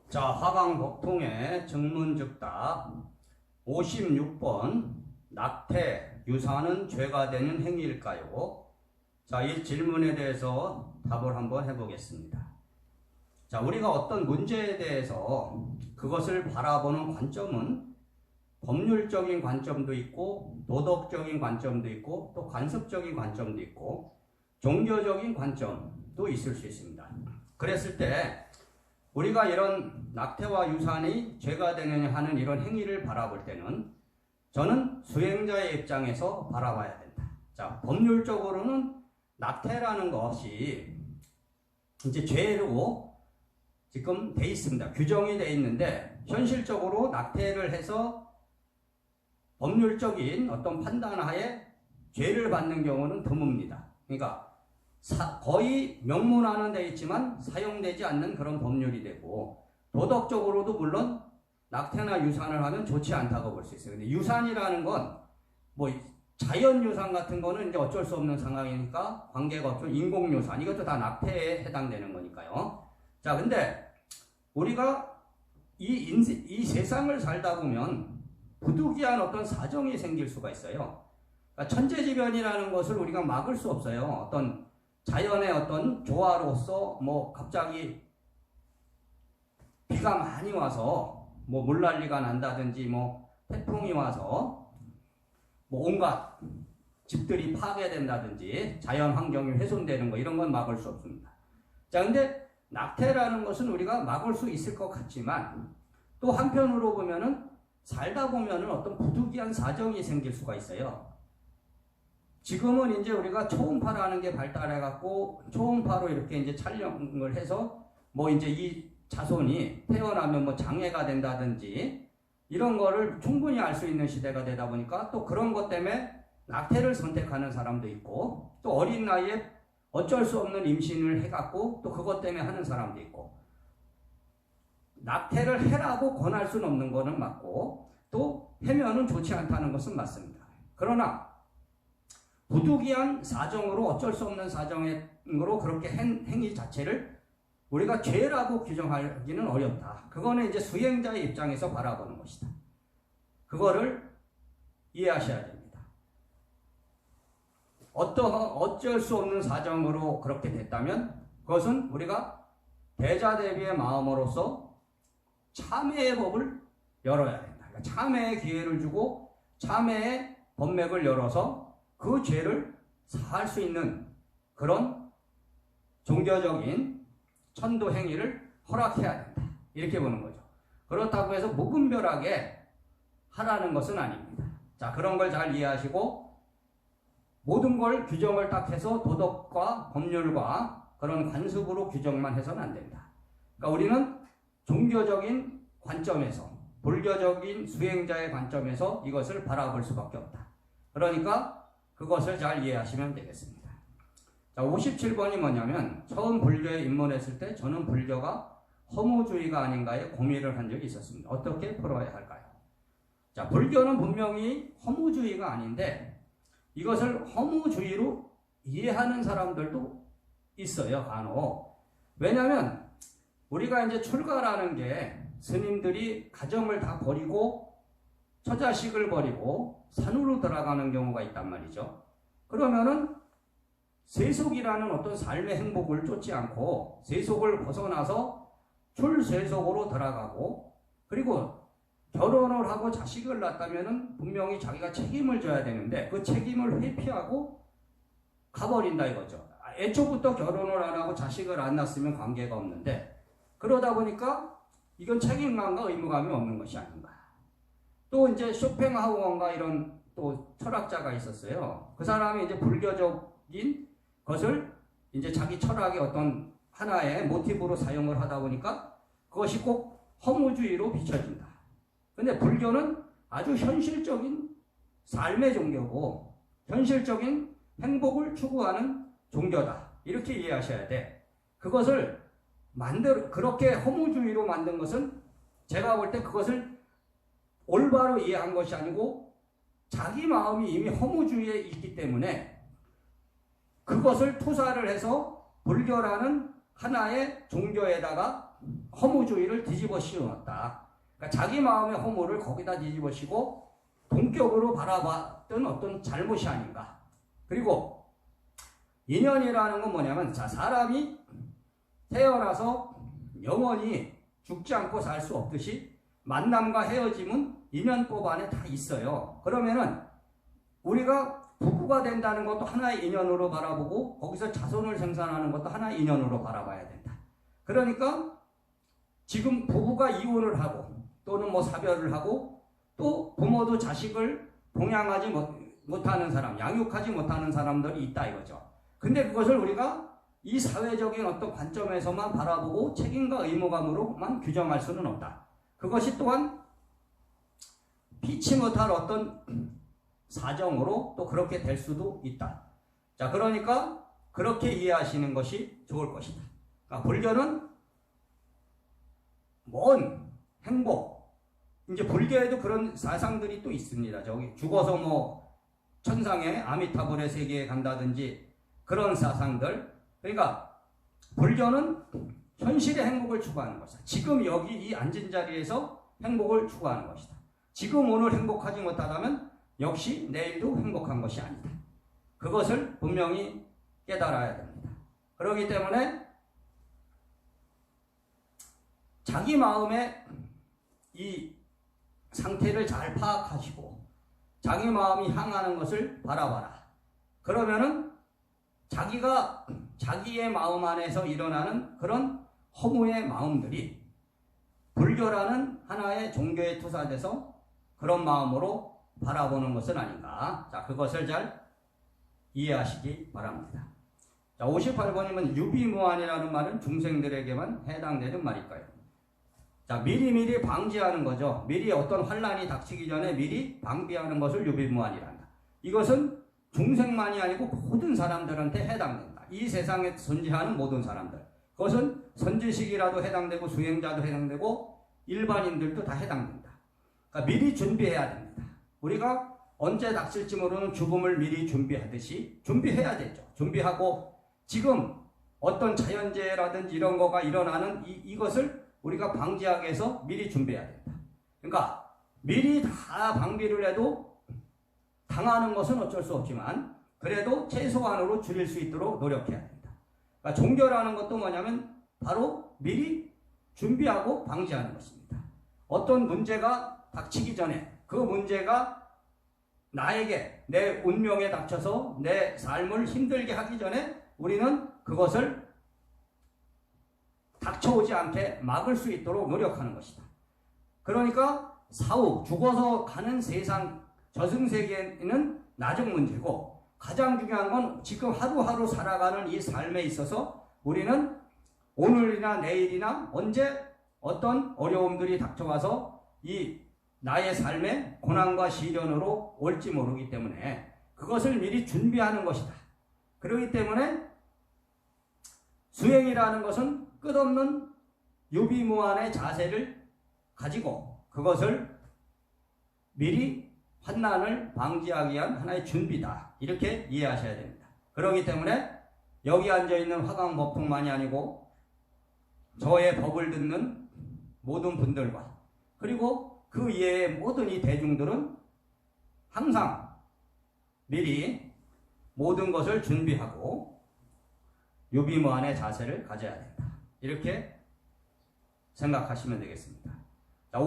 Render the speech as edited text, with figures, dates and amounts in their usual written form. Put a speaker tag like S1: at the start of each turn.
S1: 자, 화강복통의 정문즉답 56번 낙태, 유사는 죄가 되는 행위일까요? 자, 이 질문에 대해서 답을 한번 해보겠습니다. 자, 우리가 어떤 문제에 대해서 그것을 바라보는 관점은 법률적인 관점도 있고 도덕적인 관점도 있고 또 관습적인 관점도 있고 종교적인 관점도 있을 수 있습니다. 그랬을 때 우리가 이런 낙태와 유산이 죄가 되느냐 하는 이런 행위를 바라볼 때는 저는 수행자의 입장에서 바라봐야 된다. 자, 법률적으로는 낙태라는 것이 이제 죄로 지금 돼 있습니다. 규정이 돼 있는데 현실적으로 낙태를 해서 법률적인 어떤 판단하에 죄를 받는 경우는 드뭅니다. 그러니까 거의 명문화는 돼 있지만 사용되지 않는 그런 법률이 되고 도덕적으로도 물론 낙태나 유산을 하면 좋지 않다고 볼 수 있어요. 근데 유산이라는 건 뭐 자연유산 같은 거는 이제 어쩔 수 없는 상황이니까 관계가 없죠. 인공유산 이것도 다 낙태에 해당되는 거니까요. 자, 근데 우리가 이 세상을 살다 보면 부득이한 어떤 사정이 생길 수가 있어요. 그러니까 천재지변이라는 것을 우리가 막을 수 없어요. 어떤 자연의 어떤 조화로서 뭐 갑자기 비가 많이 와서 뭐 물난리가 난다든지 뭐 태풍이 와서 뭐 온갖 집들이 파괴된다든지 자연 환경이 훼손되는 거 이런 건 막을 수 없습니다. 자, 근데 낙태라는 것은 우리가 막을 수 있을 것 같지만 또 한편으로 보면은 살다 보면은 어떤 부득이한 사정이 생길 수가 있어요. 지금은 이제 우리가 초음파라는 게 발달해갖고 초음파로 이렇게 이제 촬영을 해서 뭐 이제 이 자손이 태어나면 뭐 장애가 된다든지 이런 거를 충분히 알 수 있는 시대가 되다 보니까 또 그런 것 때문에 낙태를 선택하는 사람도 있고 또 어린 나이에 어쩔 수 없는 임신을 해갖고 또 그것 때문에 하는 사람도 있고 낙태를 해라고 권할 수는 없는 거는 맞고 또 해면은 좋지 않다는 것은 맞습니다. 그러나 부득이한 사정으로 어쩔 수 없는 사정으로 그렇게 행위 자체를 우리가 죄라고 규정하기는 어렵다. 그거는 이제 수행자의 입장에서 바라보는 것이다. 그거를 이해하셔야 됩니다. 어쩔 수 없는 사정으로 그렇게 됐다면 그것은 우리가 대자대비의 마음으로서 참회의 법을 열어야 된다. 그러니까 참회의 기회를 주고 참회의 법맥을 열어서 그 죄를 사할 수 있는 그런 종교적인 천도 행위를 허락해야 된다. 이렇게 보는 거죠. 그렇다고 해서 무분별하게 하라는 것은 아닙니다. 자, 그런 걸 잘 이해하시고 모든 걸 규정을 딱 해서 도덕과 법률과 그런 관습으로 규정만 해서는 안 된다. 그러니까 우리는 종교적인 관점에서 불교적인 수행자의 관점에서 이것을 바라볼 수밖에 없다. 그러니까 그것을 잘 이해하시면 되겠습니다. 자, 57번이 뭐냐면 처음 불교에 입문했을 때 저는 불교가 허무주의가 아닌가에 고민을 한 적이 있었습니다. 어떻게 풀어야 할까요? 자, 불교는 분명히 허무주의가 아닌데 이것을 허무주의로 이해하는 사람들도 있어요, 간혹. 왜냐하면 우리가 이제 출가라는 게 스님들이 가정을 다 버리고 처자식을 버리고 산으로 들어가는 경우가 있단 말이죠. 그러면은 세속이라는 어떤 삶의 행복을 쫓지 않고 세속을 벗어나서 출세속으로 들어가고 그리고 결혼을 하고 자식을 낳았다면은 분명히 자기가 책임을 져야 되는데 그 책임을 회피하고 가버린다 이거죠. 애초부터 결혼을 안 하고 자식을 안 낳았으면 관계가 없는데 그러다 보니까 이건 책임감과 의무감이 없는 것이 아닌가. 또 이제 쇼팽하우어인가 이런 또 철학자가 있었어요. 그 사람이 이제 불교적인 것을 이제 자기 철학의 어떤 하나의 모티브로 사용을 하다 보니까 그것이 꼭 허무주의로 비춰진다. 근데 불교는 아주 현실적인 삶의 종교고 현실적인 행복을 추구하는 종교다. 이렇게 이해하셔야 돼. 그것을 그렇게 허무주의로 만든 것은 제가 볼 때 그것을 올바로 이해한 것이 아니고 자기 마음이 이미 허무주의에 있기 때문에 그것을 투사를 해서 불교라는 하나의 종교에다가 허무주의를 뒤집어 씌워놨다. 그러니까 자기 마음의 허무를 거기다 뒤집어 씌고 동격으로 바라봤던 어떤 잘못이 아닌가. 그리고 인연이라는 건 뭐냐면, 자, 사람이 태어나서 영원히 죽지 않고 살 수 없듯이 만남과 헤어짐은 인연법 안에 다 있어요. 그러면은 우리가 부부가 된다는 것도 하나의 인연으로 바라보고 거기서 자손을 생산하는 것도 하나의 인연으로 바라봐야 된다. 그러니까 지금 부부가 이혼을 하고 또는 뭐 사별을 하고 또 부모도 자식을 봉양하지 못하는 사람, 양육하지 못하는 사람들이 있다 이거죠. 근데 그것을 우리가 이 사회적인 어떤 관점에서만 바라보고 책임과 의무감으로만 규정할 수는 없다. 그것이 또한 피치 못할 어떤 사정으로 또 그렇게 될 수도 있다. 자, 그러니까 그렇게 이해하시는 것이 좋을 것이다. 그러니까 불교는 먼 행복, 이제 불교에도 그런 사상들이 또 있습니다. 저기 죽어서 뭐 천상의 아미타불의 세계에 간다든지 그런 사상들. 그러니까 불교는 현실의 행복을 추구하는 것이다. 지금 여기 이 앉은 자리에서 행복을 추구하는 것이다. 지금 오늘 행복하지 못하다면 역시 내일도 행복한 것이 아니다. 그것을 분명히 깨달아야 됩니다. 그렇기 때문에 자기 마음의 이 상태를 잘 파악하시고 자기 마음이 향하는 것을 바라봐라. 그러면은 자기가 자기의 마음 안에서 일어나는 그런 허무의 마음들이 불교라는 하나의 종교에 투사돼서 그런 마음으로 바라보는 것은 아닌가. 자, 그것을 잘 이해하시기 바랍니다. 자, 58번이면 유비무환이라는 말은 중생들에게만 해당되는 말일까요? 자, 미리미리 방지하는 거죠. 미리 어떤 환란이 닥치기 전에 미리 방비하는 것을 유비무환이란다. 이것은 중생만이 아니고 모든 사람들한테 해당된다. 이 세상에 존재하는 모든 사람들. 그것은 선지식이라도 해당되고 수행자도 해당되고 일반인들도 다 해당된다. 그러니까 미리 준비해야 됩니다. 우리가 언제 닥칠지 모르는 죽음을 미리 준비하듯이 준비해야 되죠. 준비하고 지금 어떤 자연재해라든지 이런 거가 일어나는 이것을 우리가 방지하기 위해서 미리 준비해야 된다. 그러니까 미리 다 방비를 해도 당하는 것은 어쩔 수 없지만 그래도 최소한으로 줄일 수 있도록 노력해야 된다. 그러니까 종교라는 것도 뭐냐면 바로 미리 준비하고 방지하는 것입니다. 어떤 문제가 닥치기 전에 그 문제가 나에게 내 운명에 닥쳐서 내 삶을 힘들게 하기 전에 우리는 그것을 닥쳐오지 않게 막을 수 있도록 노력하는 것이다. 그러니까 사후 죽어서 가는 세상 저승세계는 나중 문제고 가장 중요한 건 지금 하루하루 살아가는 이 삶에 있어서 우리는 오늘이나 내일이나 언제 어떤 어려움들이 닥쳐와서 이 나의 삶에 고난과 시련으로 올지 모르기 때문에 그것을 미리 준비하는 것이다. 그렇기 때문에 수행이라는 것은 끝없는 유비무환의 자세를 가지고 그것을 미리 환난을 방지하기 위한 하나의 준비다. 이렇게 이해하셔야 됩니다. 그렇기 때문에 여기 앉아있는 화강법통만이 아니고 저의 법을 듣는 모든 분들과 그리고 그 이외의 모든 이 대중들은 항상 미리 모든 것을 준비하고 유비무환의 자세를 가져야 된다. 이렇게 생각하시면 되겠습니다. 자,